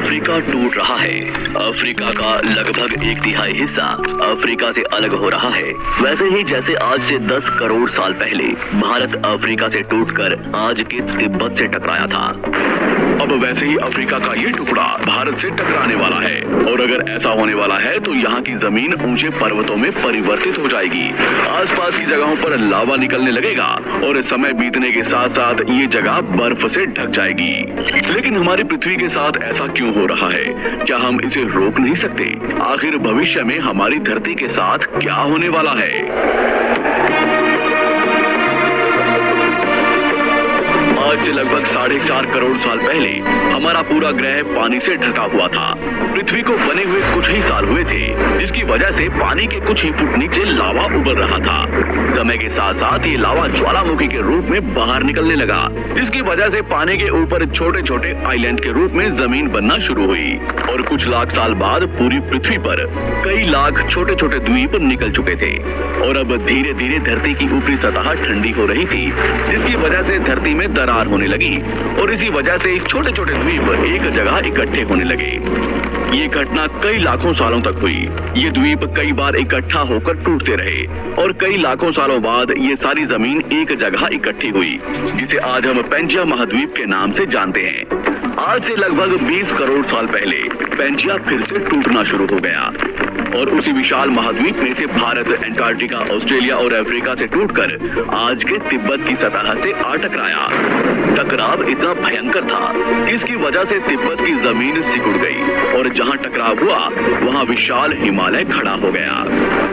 Africa टूट रहा है। अफ्रीका का लगभग एक तिहाई हिस्सा अफ्रीका से अलग हो रहा है। वैसे ही जैसे आज से 10 करोड़ साल पहले भारत अफ्रीका से टूटकर आज के तिब्बत से टकराया था, अब वैसे ही अफ्रीका का ये टुकड़ा भारत से टकराने वाला है। और अगर ऐसा होने वाला है तो यहाँ की जमीन ऊंचे पर्वतों में परिवर्तित हो जाएगी। आसपास की जगहों पर लावा निकलने लगेगा और समय बीतने के साथ साथ ये जगह बर्फ से ढक जाएगी। लेकिन हमारी पृथ्वी के साथ ऐसा क्यों हो रहा है? क्या हम इसे रोक नहीं सकते? आखिर भविष्य में हमारी धरती के साथ क्या होने वाला है? आज से लगभग 4.5 करोड़ साल पहले हमारा पूरा ग्रह पानी से ढका हुआ था। पृथ्वी को बने हुए कुछ ही साल हुए थे, जिसकी वजह से पानी के कुछ ही फुट नीचे लावा उबल रहा था। समय के साथ साथ ये लावा ज्वालामुखी के रूप में बाहर निकलने लगा, जिसकी वजह से पानी के ऊपर छोटे छोटे आइलैंड के रूप में जमीन बनना शुरू हुई। और कुछ लाख साल बाद पूरी पृथ्वी पर कई लाख छोटे छोटे द्वीप निकल चुके थे। और अब धीरे धीरे धरती की ऊपरी सतह ठंडी हो रही थी, जिसकी वजह से धरती में दरार होने लगी और इसी वजह से छोटे छोटे द्वीप एक जगह इकट्ठे होने लगे। ये घटना कई लाखों सालों तक हुई। ये द्वीप कई बार इकट्ठा होकर टूटते रहे और कई लाखों सालों बाद ये सारी जमीन एक जगह इकट्ठी हुई, जिसे आज हम पेंजिया महाद्वीप के नाम से जानते हैं। आज से लगभग 20 करोड़ साल पहले पेंजिया फिर से टूटना शुरू हो गया और उसी विशाल महाद्वीप में से भारत, अंटार्कटिका, ऑस्ट्रेलिया और अफ्रीका से टूटकर आज के तिब्बत की सतह से आ टकराया। टकराव इतना भयंकर था कि इसकी वजह से तिब्बत की जमीन सिकुड़ गई और जहां टकराव हुआ वहां विशाल हिमालय खड़ा हो गया।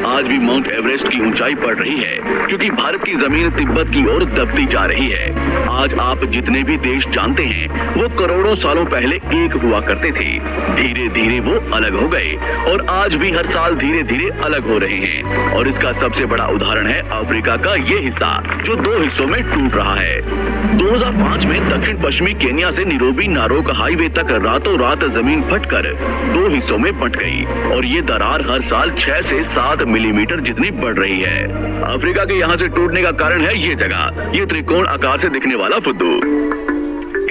आज भी माउंट एवरेस्ट की ऊंचाई बढ़ रही है, क्योंकि भारत की जमीन तिब्बत की ओर दबती जा रही है। आज आप जितने भी देश जानते हैं वो करोड़ों सालों पहले एक हुआ करते थे। धीरे धीरे वो अलग हो गए और आज भी हर साल धीरे धीरे अलग हो रहे हैं। और इसका सबसे बड़ा उदाहरण है अफ्रीका का ये हिस्सा, जो 2 हिस्सों में टूट रहा है। 2005 में दक्षिण पश्चिमी केन्या से नीरोबी नारोक हाईवे तक रातों रात जमीन फटकर 2 हिस्सों में बंट गई और ये दरार हर साल 6 से 7 मिलीमीटर जितनी बढ़ रही है। अफ्रीका के यहाँ से टूटने का कारण है ये जगह, ये त्रिकोण आकार से दिखने वाला फुद्दू।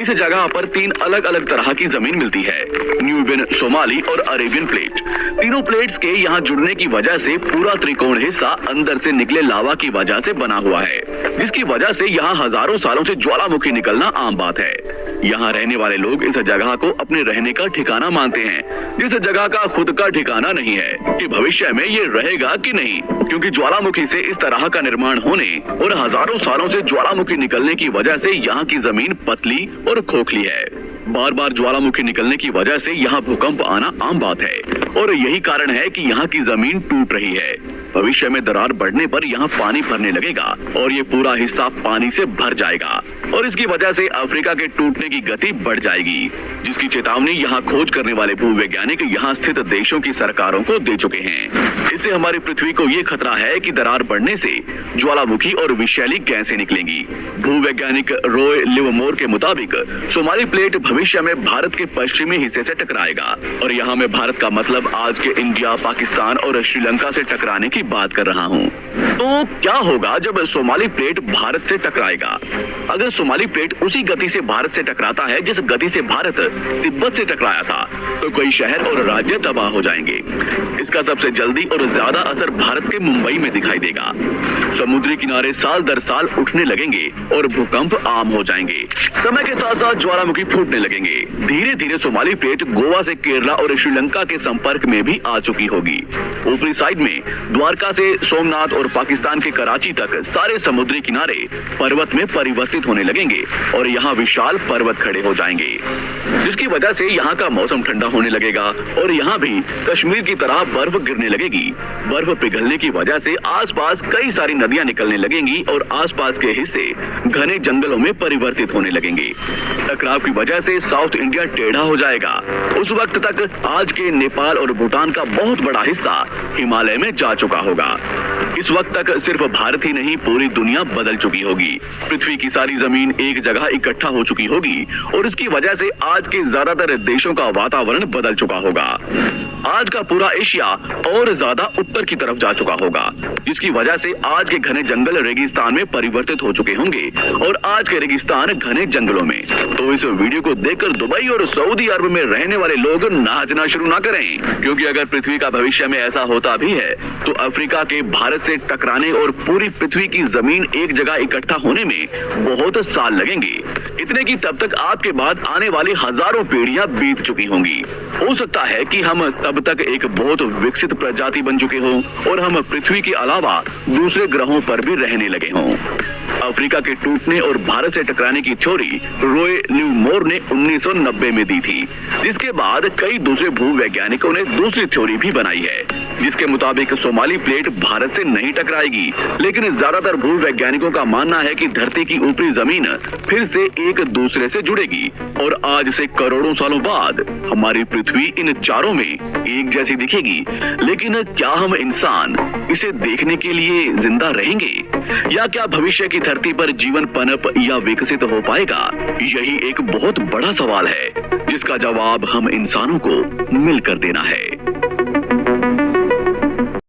इस जगह पर 3 अलग अलग तरह की जमीन मिलती है, न्यूबियन, सोमाली और अरेबियन प्लेट। तीनों प्लेट्स के यहाँ जुड़ने की वजह से पूरा त्रिकोण हिस्सा अंदर से निकले लावा की वजह से बना हुआ है, जिसकी वजह से यहाँ हजारों सालों से ज्वालामुखी निकलना आम बात है। यहाँ रहने वाले लोग इस जगह को अपने रहने का ठिकाना मानते हैं, जिस जगह का खुद का ठिकाना नहीं है कि भविष्य में ये रहेगा कि नहीं, क्योंकि ज्वालामुखी से इस तरह का निर्माण होने और हजारों सालों से ज्वालामुखी निकलने की वजह से यहाँ की जमीन पतली और खोखली है। बार बार ज्वालामुखी निकलने की वजह से यहाँ भूकंप आना आम बात है और यही कारण है कि यहाँ की जमीन टूट रही है। भविष्य में दरार बढ़ने पर यहाँ पानी भरने लगेगा और ये पूरा हिस्सा पानी से भर जाएगा और इसकी वजह से अफ्रीका के टूटने की गति बढ़ जाएगी, जिसकी चेतावनी यहाँ खोज करने वाले भूवैज्ञानिक यहाँ स्थित देशों की सरकारों को दे चुके हैं। इससे हमारी पृथ्वी को ये खतरा है कि दरार बढ़ने से ज्वालामुखी और विषैली गैसें निकलेंगी। भूवैज्ञानिक रॉय लिवमोर के मुताबिक सोमाली प्लेट भविष्य में भारत के पश्चिमी हिस्से से टकराएगा और यहाँ में भारत का मतलब आज के इंडिया, पाकिस्तान और श्रीलंका से टकराने की बात कर रहा हूँ। तो क्या होगा जब सोमाली प्लेट भारत से टकराएगा? अगर सोमाली प्लेट उसी गति से भारत से टकराता है जिस गति से भारत तिब्बत से टकराया था, तो कई शहर और राज्य तबाह हो जाएंगे। इसका सबसे जल्दी और ज्यादा असर भारत के मुंबई में दिखाई देगा। समुद्री किनारे साल दर साल उठने लगेंगे और भूकंप आम हो जाएंगे। समय के साथ साथ ज्वालामुखी फूटने लगेंगे। धीरे धीरे सोमाली प्लेट गोवा से केरला और श्रीलंका के संपर्क में भी आ चुकी होगी। ऊपरी साइड में द्वारका से सोमनाथ और पाकिस्तान के कराची तक सारे समुद्री किनारे पर्वत में परिवर्तित होने लगेंगे और यहाँ विशाल पर्वत खड़े हो जाएंगे, जिसकी वजह से यहाँ का मौसम ठंडा होने लगेगा और यहाँ भी कश्मीर की तरह बर्फ गिरने लगेगी। बर्फ पिघलने की वजह से आसपास कई सारी नदियां निकलने लगेंगी और आसपास के हिस्से घने जंगलों में परिवर्तित होने लगेंगे। टकराव की वजह से साउथ इंडिया टेढ़ा हो जाएगा। उस वक्त तक आज के नेपाल और भूटान का बहुत बड़ा हिस्सा हिमालय में जा चुका होगा। इस वक्त तक सिर्फ भारत ही नहीं पूरी दुनिया बदल चुकी होगी। पृथ्वी की सारी जमीन एक जगह इकट्ठा हो चुकी होगी और इसकी वजह से आज के ज्यादातर देशों का वातावरण बदल चुका होगा। आज का पूरा एशिया और ज्यादा उत्तर की तरफ जा चुका होगा, जिसकी वजह से आज के घने जंगल रेगिस्तान में परिवर्तित हो चुके होंगे और आज के रेगिस्तान घने जंगलों में। तो इस वीडियो को देखकर दुबई और सऊदी अरब में रहने वाले लोग नाचना शुरू ना करें, क्योंकि अगर पृथ्वी का भविष्य में ऐसा होता भी है तो अफ्रीका के भारत से टकराने और पूरी पृथ्वी की जमीन एक जगह इकट्ठा होने में बहुत साल लगेंगे। इतने की तब तक आपके बाद आने वाली हजारों पीढ़ियां बीत चुकी होंगी। हो सकता है कि हम तब तक एक बहुत विकसित प्रजाति बन चुके हों और हम पृथ्वी के अलावा दूसरे ग्रहों पर भी रहने लगे हों। अफ्रीका के टूटने और भारत से टकराने की थ्योरी रॉय ल्यूमोर ने 1990 में दी थी, जिसके बाद कई दूसरे भूवैज्ञानिकों ने दूसरी थ्योरी भी बनाई है, जिसके मुताबिक सोमाली प्लेट भारत से नहीं टकराएगी। लेकिन ज्यादातर भूवैज्ञानिकों का मानना है कि धरती की ऊपरी जमीन फिर से एक दूसरे से जुड़ेगी और आज से करोड़ों सालों बाद हमारी पृथ्वी इन चारों में एक जैसी दिखेगी। लेकिन क्या हम इंसान इसे देखने के लिए जिंदा रहेंगे, या क्या भविष्य की धरती पर जीवन पनप या विकसित हो पाएगा? यही एक बहुत बड़ा सवाल है, जिसका जवाब हम इंसानों को मिलकर देना है।